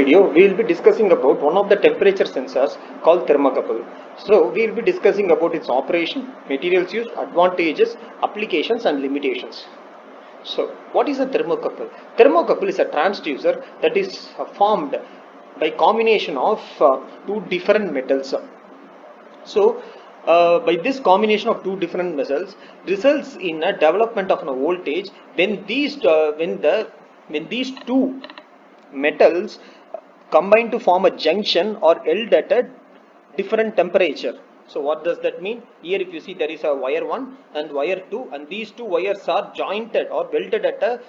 video, we will be discussing about one of the temperature sensors called thermocouple. So, we will be discussing about its operation, materials used, advantages, applications and limitations. So, what is a thermocouple? Thermocouple is a transducer that is formed by combination of two different metals. So, by this combination of two different metals results in a development of a voltage when these two metals combine to form a junction or held at a different temperature. So what does that mean? Here if you see there is a wire 1 and wire 2 and these two wires are jointed or welded at a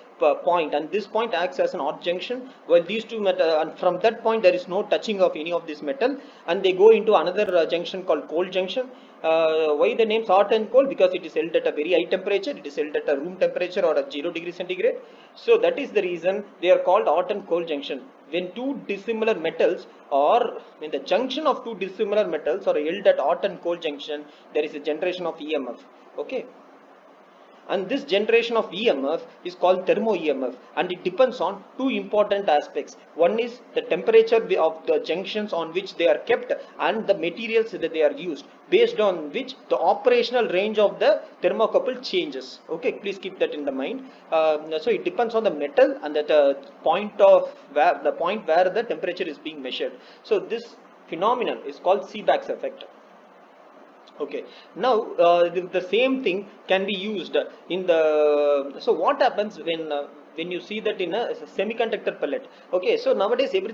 point, and this point acts as an odd junction, while these two metal, and from that point there is no touching of any of this metal, and they go into another junction called cold junction. Why the names hot and cold? Because it is held at a very high temperature, it is held at a room temperature or at 0 degree centigrade. So that is the reason they are called hot and cold junction. When two dissimilar metals, or when the junction of two dissimilar metals are held at hot and cold junction, there is a generation of EMF. Okay, and this generation of EMF is called thermo EMF, and it depends on two important aspects. One is the temperature of the junctions on which they are kept and the materials that they are used, based on which the operational range of the thermocouple changes. Okay, please keep that in the mind. So it depends on the metal and the point where the temperature is being measured. So this phenomenon is called Seebeck's effect. Okay, now the same thing can be used in the. So what happens when you see that in a semiconductor pellet? Okay, so nowadays every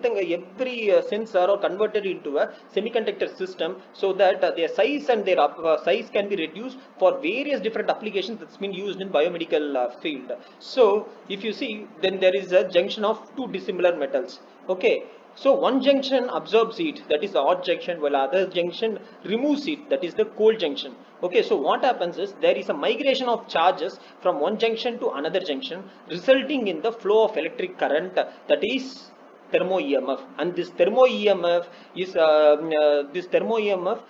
sensor are converted into a semiconductor system, so that their size and their size can be reduced for various different applications that's been used in biomedical field. So if you see, then there is a junction of two dissimilar metals. Okay, so one junction absorbs heat, that is the hot junction, while other junction removes heat, that is the cold junction. Okay, so what happens is there is a migration of charges from one junction to another junction, resulting in the flow of electric current, that is thermo EMF. And this thermo EMF is the thermo EMF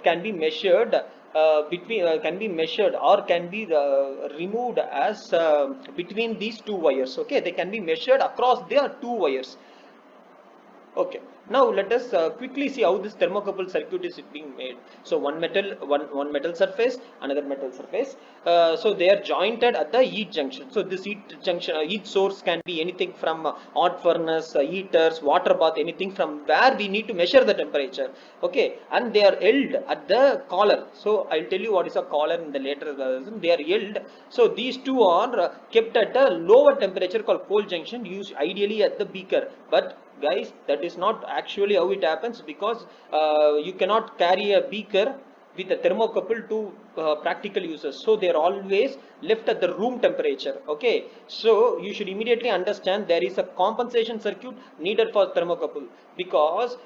can be measured can be measured or can be removed as between these two wires. Okay, they can be measured across their two wires. Okay, now let us quickly see how this thermocouple circuit is being made. So one metal surface, another metal surface. So they are jointed at the heat junction. So this heat source can be anything from hot furnace, heaters, water bath, anything from where we need to measure the temperature. Okay, and they are held at the collar. So I'll tell you what is a collar in the later version. They are held. So these two are kept at a lower temperature called cold junction, used ideally at the beaker. But guys, that is not actually how it happens, because you cannot carry a beaker with a thermocouple to practical uses, so they are always left at the room temperature. Okay, so you should immediately understand there is a compensation circuit needed for thermocouple, because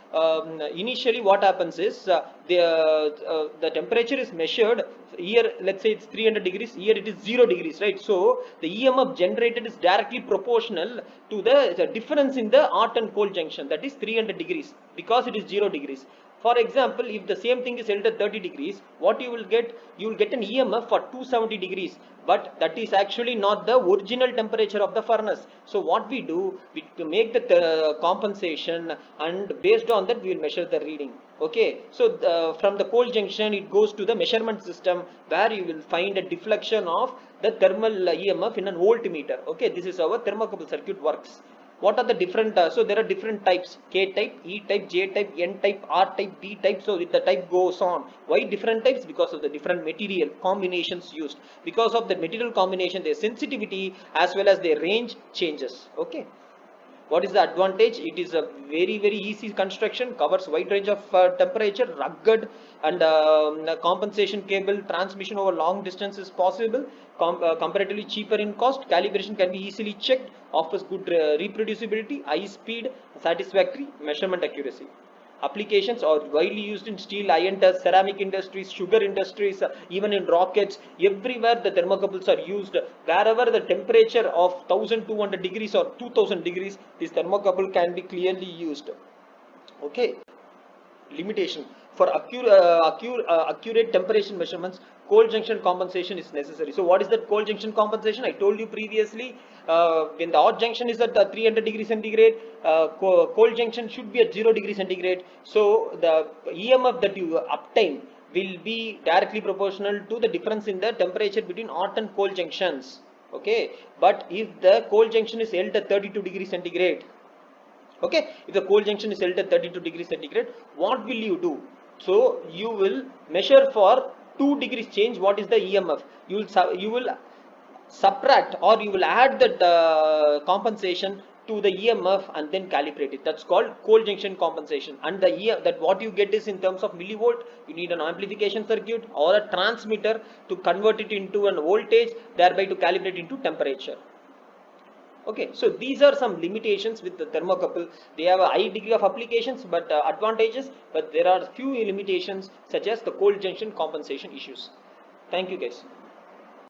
initially what happens is the temperature is measured here. Let's say it's 300 degrees, here it is 0 degrees, right? So the EMF generated is directly proportional to the difference in the hot and cold junction, that is 300 degrees, because it is 0 degrees. For example, if the same thing is held at 30 degrees, what you will get? You will get an EMF for 270 degrees, but that is actually not the original temperature of the furnace. So what we do, to make the compensation, and based on that we will measure the reading. Okay, so from the cold junction it goes to the measurement system, where you will find a deflection of the thermal EMF in an voltmeter. Okay, this is how a thermocouple circuit works. What are the different so there are different types: K type, E type, J type, N type, R type, D type. So the type goes on. Why different types? Because of the different material combinations used. Because of the material combination, their sensitivity as well as their range changes. Okay, what is the advantage? It is a very easy construction, covers wide range of temperature, rugged, and compensation cable transmission over long distance is possible, comparatively cheaper in cost, calibration can be easily checked, offers good reproducibility, high speed, satisfactory measurement accuracy. Applications are widely used in steel, iron dust, ceramic industries, sugar industries, even in rockets. Everywhere the thermocouples are used. Wherever the temperature of 1200 degrees or 2000 degrees, this thermocouple can be clearly used. Okay. Limitation: for accurate temperature measurements, cold junction compensation is necessary. So what is that cold junction compensation? I told you previously, when the hot junction is at 300 degrees centigrade, cold junction should be at 0 degrees centigrade. So the EMF that you obtain will be directly proportional to the difference in the temperature between hot and cold junctions. Okay, but if the cold junction is held at 32 degrees centigrade, okay, if the cold junction is held at 32 degrees centigrade, what will you do? So you will measure for 2 degrees change. What is the EMF? You will subtract, or you will add that compensation to the EMF and then calibrate it. That's called cold junction compensation. And the that what you get is in terms of millivolt. You need an amplification circuit or a transmitter to convert it into an voltage, thereby to calibrate into temperature. Okay, so these are some limitations with the thermocouple. They have a high degree of applications, but advantages, but there are few limitations such as the cold junction compensation issues. Thank you guys.